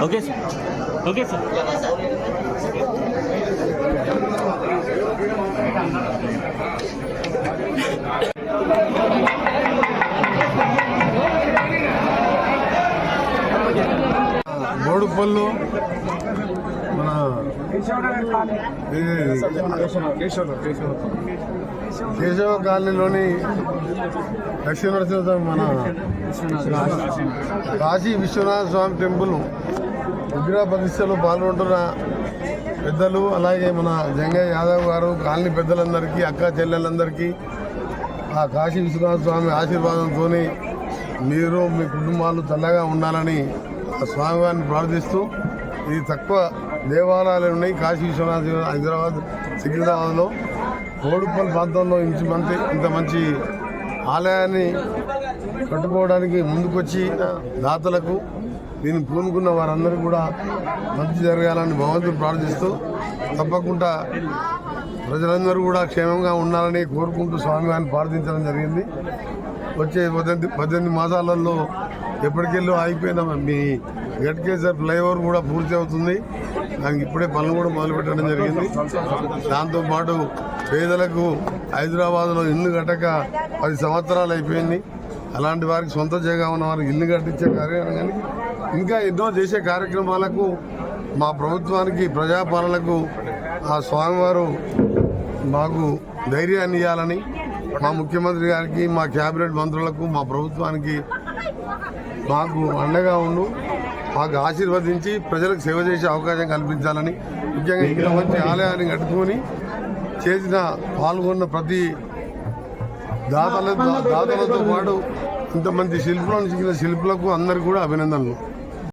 Okay sir, okay sir. Boduppal మన కేశవ కాలనీలోని దక్షిణ నరసింహ మన కాశీ విశ్వనాథ స్వామి టెంపుల్ విగ్రహ ప్రతిష్టలో పాల్గొంటున్న పెద్దలు, అలాగే మన జంగయ్య యాదవ్ గారు, కాలనీ పెద్దలందరికీ, అక్క చెల్లెలందరికీ ఆ కాశీ విశ్వనాథ స్వామి ఆశీర్వాదంతో మీరు మీ కుటుంబాలు చల్లగా ఉండాలని ఆ స్వామివారిని ప్రార్థిస్తూ, ఇది తక్కువ దేవాలయాలు ఉన్నాయి కాశీ విశ్వనాథ్ హైదరాబాద్ సికింద్రాబాద్లో. బోడుపల్లి ప్రాంతంలో ఇంత మంచి ఆలయాన్ని కట్టుకోవడానికి ముందుకొచ్చి దాతలకు దీన్ని పూనుకున్న వారందరూ కూడా మంచి జరగాలని భగవంతుని ప్రార్థిస్తూ, తప్పకుండా ప్రజలందరూ కూడా క్షేమంగా ఉండాలని కోరుకుంటూ స్వామివారిని ప్రార్థించడం జరిగింది. వచ్చే 18 మాసాలలో ఎప్పటికెళ్ళో అయిపోయిన మీ గట్కేసర్ ఫ్లైఓవర్ కూడా పూర్తి అవుతుంది. దానికి ఇప్పుడే పనులు కూడా మొదలుపెట్టడం జరిగింది. దాంతోపాటు పేదలకు హైదరాబాద్లో ఇల్లు కట్టక 10 సంవత్సరాలు అయిపోయింది. అలాంటి వారికి సొంత జాగా ఉన్న వారికి ఇల్లు కట్టించే కార్యక్రమం కానీ ఇంకా ఎన్నో చేసే కార్యక్రమాలకు మా ప్రభుత్వానికి, ప్రజాపాలనకు ఆ స్వామివారు మాకు ధైర్యాన్ని ఇవ్వాలని మా ముఖ్యమంత్రి గారికి, మా క్యాబినెట్ మంత్రులకు, మా ప్రభుత్వానికి మాకు అండగా ఉండు, మాకు ఆశీర్వదించి ప్రజలకు సేవ చేసే అవకాశం కల్పించాలని, ముఖ్యంగా ఇంత మంచి ఆలయాన్ని కట్టుకొని పాల్గొన్న ప్రతి దాతలతో పాటు ఇంతమంది శిల్పులను చిక్కిన శిల్పులకు అందరికీ కూడా అభినందనలు.